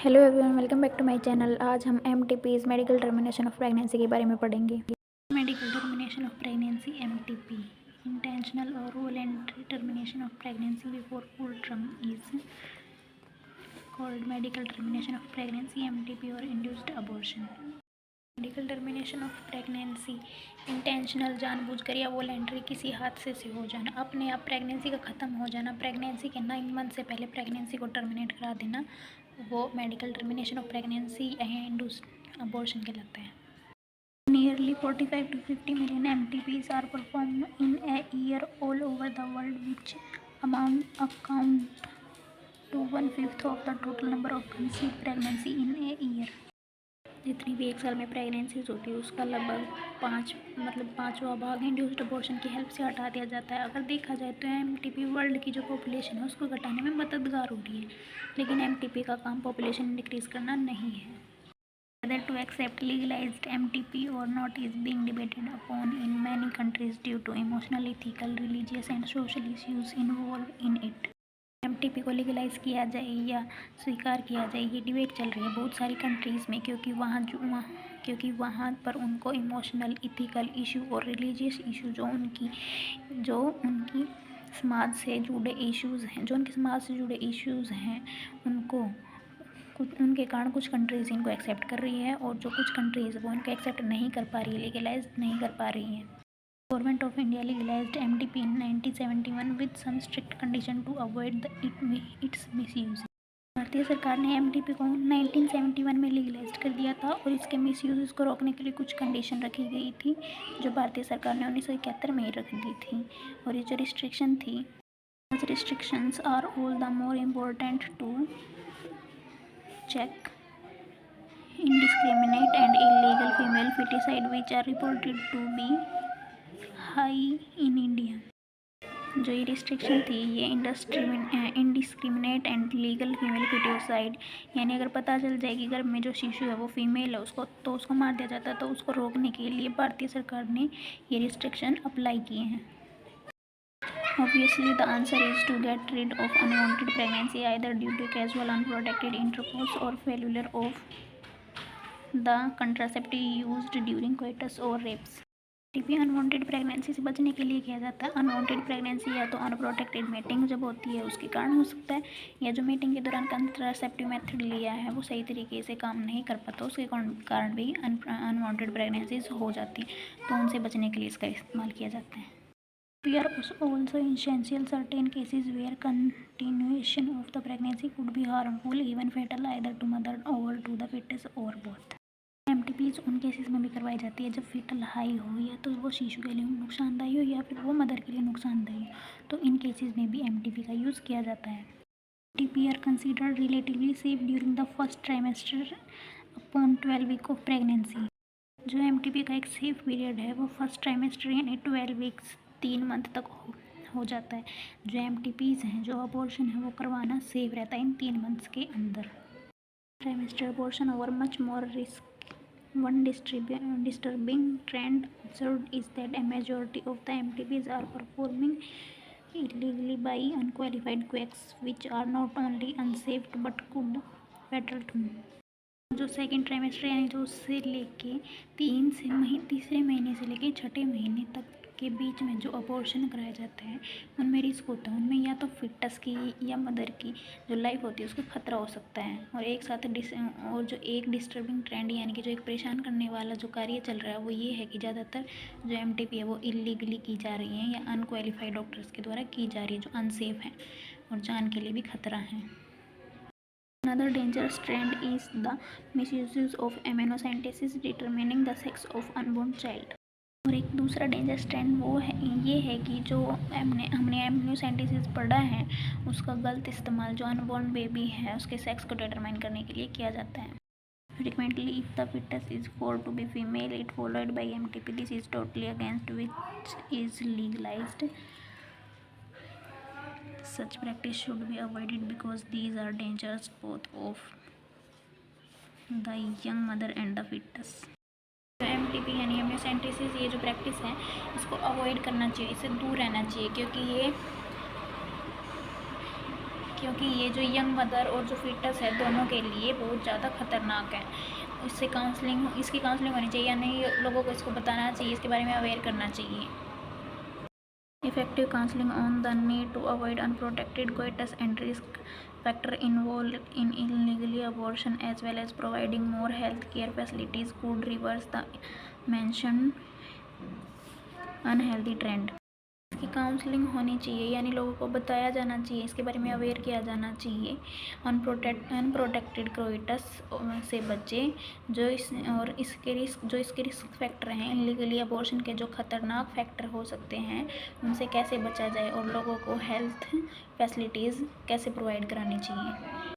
Hello everyone, welcome back to my channel. आज हम MTPs medical termination of pregnancy के बारे में पढ़ेंगे। Medical termination of pregnancy MTP intentional और voluntary termination of pregnancy before full term is called medical termination of pregnancy MTP और induced abortion. Medical termination of pregnancy intentional जानबूझकर या voluntary किसी हादसे से हो जाना, अपने आप प्रेगनेंसी का ख़त्म हो जाना, प्रेगनेंसी के 9 मंथ से पहले प्रेगनेंसी को टर्मिनेट करा देना, वो मेडिकल टर्मिनेशन ऑफ प्रेगनेंसी या इंड्यूस्ड अबॉर्शन कहलाता है। Nearly 45 to 50 million MTPs are performed in a year all over the world, which account to 1/5 of the total number of conceived pregnancy in a year। जितनी भी एक साल में pregnancies होती है उसका लगभग पाँचवा भाग इंड्यूस्ड अबॉर्शन की हेल्प से हटा दिया जाता है। अगर देखा जाए तो एमटीपी वर्ल्ड की जो पॉपुलेशन है उसको घटाने में मददगार हो रही है, लेकिन एमटीपी का काम पॉपुलेशन डिक्रीज करना नहीं है। Whether to accept legalized MTP or not is being debated upon in many countries due to emotional, ethical, religious and social issues involved in it। MTP को लीगलाइज किया जाए या स्वीकार किया जाए, ये डिबेट चल रही है बहुत सारी कंट्रीज़ में, क्योंकि वहाँ पर उनको इमोशनल, इथिकल इशू और रिलीजियस इशू जो उनकी समाज से जुड़े इश्यूज़ हैं उनके कारण कुछ कंट्रीज़ इनको एक्सेप्ट कर रही है और जो कुछ कंट्रीज़ वो इनको एक्सेप्ट नहीं कर पा रही है, लीगलाइज नहीं कर पा रही हैं। Government of India legalised MTP in 1971 with some strict condition to avoid its misuse. भारतीय सरकार ने एमटीपी को 1971 में लीगलाइज कर दिया था और इसके मिसयूज को रोकने के लिए कुछ कंडीशन रखी गई थी जो भारतीय सरकार ने 1971 में ही रख दी थी। और ये जो रिस्ट्रिक्शन थी, restrictions are all the more important to check indiscriminate and illegal female feticide which are reported to be high in India। जो ये रिस्ट्रिक्शन थी ये indiscriminate and legal female foeticide, यानी अगर पता चल जाए कि गर्भ में जो शिशु है वो फीमेल है उसको मार दिया जाता है, तो उसको रोकने के लिए भारतीय सरकार ने ये रिस्ट्रिक्शन अप्लाई किए हैं। Obviously, the answer is to get rid of unwanted pregnancy either due to casual unprotected intercourse or failure of the contraceptive used during coitus or rapes। TP unwanted pregnancy से बचने के लिए किया जाता है। Unwanted pregnancy या तो unprotected mating जब होती है उसके कारण हो सकता है, या जो मीटिंग के दौरान कंट्रासेप्टिव मेथड लिया है वो सही तरीके से काम नहीं कर पाता, उसके कारण भी अनवांटेड प्रेगनेंसीज हो जाती है, तो उनसे बचने के लिए इसका इस्तेमाल किया जाता है। We are also essential certain cases where continuation of the pregnancy could be harmful, even fatal, either to mother or to the fetus or both। एमटीपीज उन केसेस में भी करवाई जाती है जब फीटल हाई हो या तो वो शिशु के लिए नुकसानदायी हो या फिर वो मदर के लिए नुकसानदायी हो, तो इन केसेस में भी एमटीपी का यूज़ किया जाता है। MTP are considered relatively safe during the first trimester upon 12 week of pregnancy. जो एमटीपी का एक सेफ पीरियड है वो फर्स्ट ट्राइमेस्टर यानी 12 वीक्स 3 मंथ तक हो जाता है। जो एमटीपीज़ हैं, जो अबॉर्शन है वो करवाना सेफ रहता है इन 3 मंथ्स के अंदर। Trimester abortion over much more risk. One disturbing trend observed is that a majority of the MTPs are performing illegally by unqualified quacks, which are not only unsafe but could fatal too। जो second trimester यानी जो उससे लेके तीसरे महीने से लेके छठे महीने तक के बीच में जो अबॉर्शन कराया जाता है उनमें रिस्क होता है। उनमें या तो फिटस की या मदर की जो लाइफ होती है उसको खतरा हो सकता है। और जो एक डिस्टर्बिंग ट्रेंड यानी कि जो एक परेशान करने वाला जो कार्य चल रहा है वो ये है कि ज़्यादातर जो एमटीपी है वो इलीगली की जा रही है या अनक्वालिफाइड डॉक्टर्स के द्वारा की जा रही है, जो अनसेफ है और जान के लिए भी खतरा है। Another dangerous trend is the misuse of amniocentesis determining the sex of unborn child। और एक दूसरा डेंजरस ट्रेंड ये है कि जो हमने एमनियोसेंटेसिस पढ़ा है उसका गलत इस्तेमाल जो अनबॉर्न बेबी है उसके सेक्स को डिटरमाइन करने के लिए किया जाता है। Frequently, if the fetus is found to be female, it followed by MTP. This is totally against which is legalized। Such practice should be avoided because these are dangerous both of the young mother and the fetus। MTP यानी amniocentesis ये जो practice है इसको avoid करना चाहिए, इससे दूर रहना चाहिए, क्योंकि ये जो यंग मदर और जो फीटस है दोनों के लिए बहुत ज़्यादा ख़तरनाक है। इसकी काउंसलिंग होनी चाहिए या नहीं, लोगों को इसको बताना चाहिए, इसके बारे में अवेयर करना चाहिए। Effective counseling on the need to avoid unprotected coitus and risk factor involved in illegally abortion, as well as providing more health care facilities, could reverse the mentioned unhealthy trend. इसकी counselling होनी चाहिए, यानी लोगों को बताया जाना चाहिए, इसके बारे में अवेयर किया जाना चाहिए। अनप्रोटेक्टेड कोइटस से बचे जो इसके रिस्क फैक्टर हैं, इलीगली अबॉर्शन के जो खतरनाक फैक्टर हो सकते हैं, उनसे कैसे बचा जाए और लोगों को हेल्थ फैसिलिटीज़ कैसे प्रोवाइड करानी चाहिए।